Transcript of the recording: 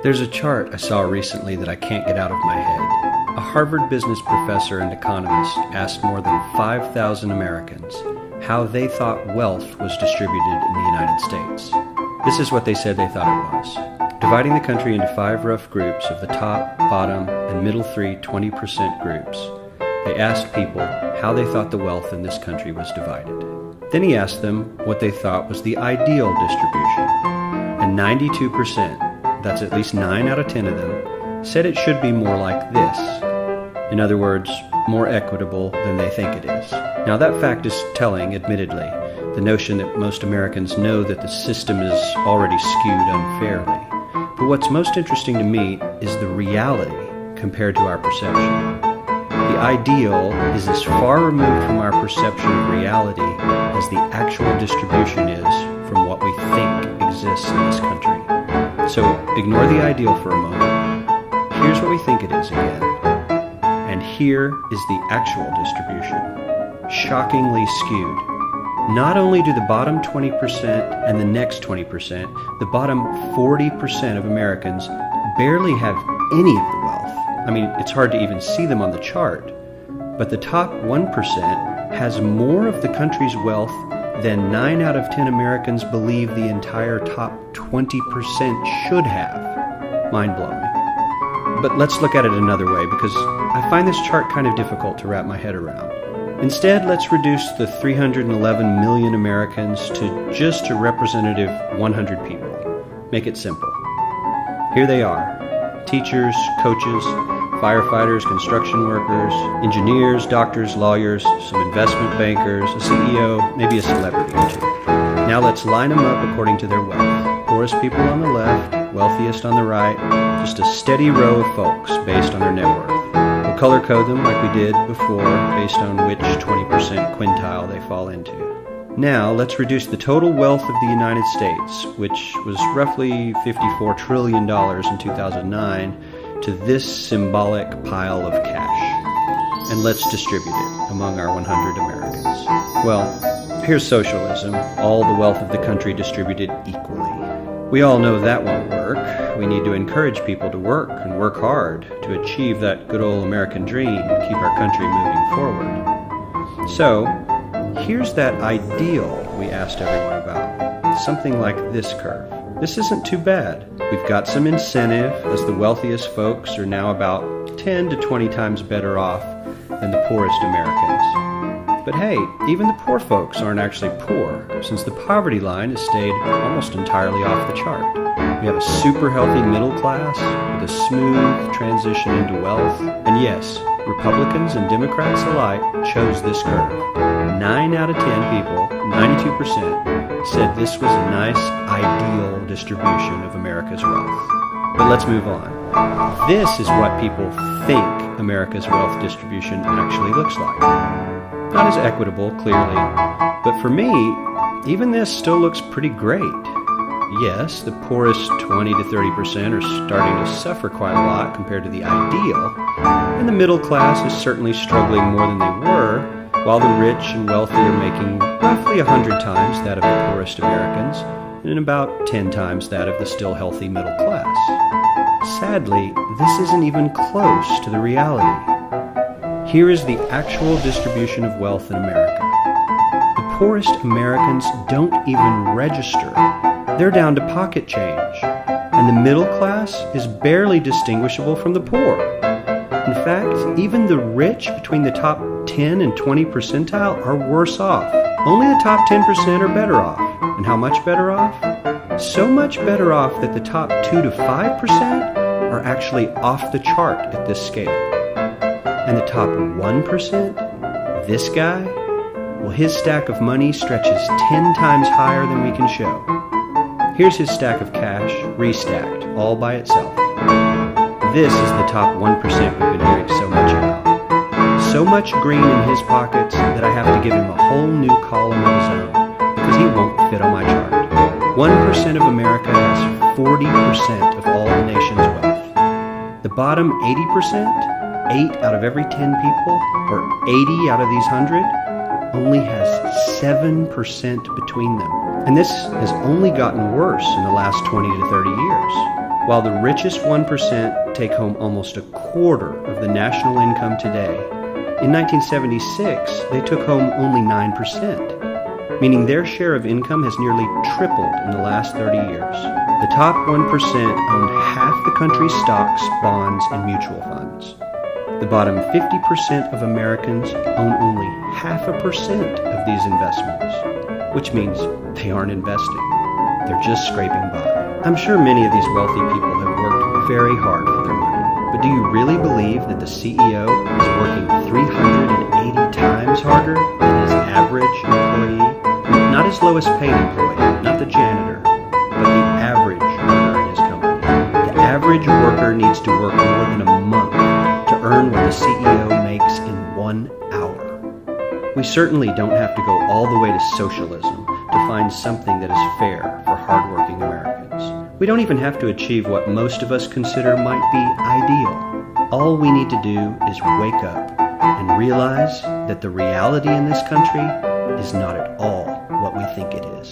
There's a chart I saw recently that I can't get out of my head. A Harvard business professor and economist asked more than 5,000 Americans how they thought wealth was distributed in the United States. This is what they said they thought it was. Dividing the country into 5 rough groups of the top, bottom, and middle 20% groups, they asked people how they thought the wealth in this country was divided. Then he asked them what they thought was the ideal distribution. And 92%, that's at least 9 out of 10 of them, said it should be more like this. In other words, more equitable than they think it is. Now that fact is telling, admittedly, the notion that most Americans know that the system is already skewed unfairly. But what's most interesting to me is the reality compared to our perception. The ideal is as far removed from our perception of reality as the actual distribution is from what we think exists in this country. So ignore the ideal for a moment. Here's what we think it is again. And here is the actual distribution. Shockingly skewed. Not only do the bottom 20% and the next 20%, the bottom 40% of Americans barely have any of the wealth. I mean, it's hard to even see them on the chart. But the top 1% has more of the country's wealth than 9 out of 10 Americans believe the entire top 20% should have. Mind-blowing. But let's look at it another way, because I find this chart kind of difficult to wrap my head around. Instead, let's reduce the 311 million Americans to just a representative 100 people. Make it simple. Here they are. Teachers, coaches, firefighters, construction workers, engineers, doctors, lawyers, some investment bankers, a CEO, maybe a celebrity or two. Now let's line them up according to their wealth. Poorest people on the left, wealthiest on the right, just a steady row of folks based on their net worth. We'll color code them like we did before based on which 20% quintile they fall into. Now let's reduce the total wealth of the United States, which was roughly $54 trillion in 2009, to this symbolic pile of cash. And let's distribute it among our 100 Americans. Well, here's socialism, all the wealth of the country distributed equally. We all know that won't work. We need to encourage people to work and work hard to achieve that good old American dream and keep our country moving forward. So, here's that ideal we asked everyone about. Something like this curve. This isn't too bad. We've got some incentive, as the wealthiest folks are now about 10 to 20 times better off than the poorest Americans. But hey, even the poor folks aren't actually poor, since the poverty line has stayed almost entirely off the chart. We have a super healthy middle class with a smooth transition into wealth. And yes, Republicans and Democrats alike chose this curve. 9 out of 10 people, 92%, said this was a nice, ideal distribution of America's wealth. But let's move on. This is what people think America's wealth distribution actually looks like. Not as equitable, clearly, but for me, even this still looks pretty great. Yes, the poorest 20 to 30% are starting to suffer quite a lot compared to the ideal, and the middle class is certainly struggling more than they were, while the rich and wealthy are making roughly 100 times that of the poorest Americans, and about 10 times that of the still healthy middle class. Sadly, this isn't even close to the reality. Here is the actual distribution of wealth in America. The poorest Americans don't even register. They're down to pocket change, and the middle class is barely distinguishable from the poor. In fact, even the rich between the top 10 and 20 percentile are worse off. Only the top 10% are better off. And how much better off? So much better off that the top 2 to 5% are actually off the chart at this scale. And the top 1%, this guy, well, his stack of money stretches 10 times higher than we can show. Here's his stack of cash, restacked, all by itself. This is the top 1% we've been hearing so much about. So much green in his pockets that I have to give him a whole new column of his own, because he won't fit on my chart. 1% of America has 40% of all the nation's wealth. The bottom 80%, 8 out of every 10 people, or 80 out of these 100, only has 7% between them. And this has only gotten worse in the last 20 to 30 years. While the richest 1% take home almost a quarter of the national income today, in 1976 they took home only 9%, meaning their share of income has nearly tripled in the last 30 years. The top 1% own half the country's stocks, bonds, and mutual funds. The bottom 50% of Americans own only 0.5% of these investments, which means they aren't investing. They're just scraping by. I'm sure many of these wealthy people have worked very hard for their money, but do you really believe that the CEO is working 380 times harder than his average employee? Not his lowest paid employee, not the janitor, but the average worker in his company. The average worker needs to work more than a month to earn what the CEO makes in 1 hour. We certainly don't have to go all the way to socialism to find something that is fair for hardworking Americans. We don't even have to achieve what most of us consider might be ideal. All we need to do is wake up and realize that the reality in this country is not at all what we think it is.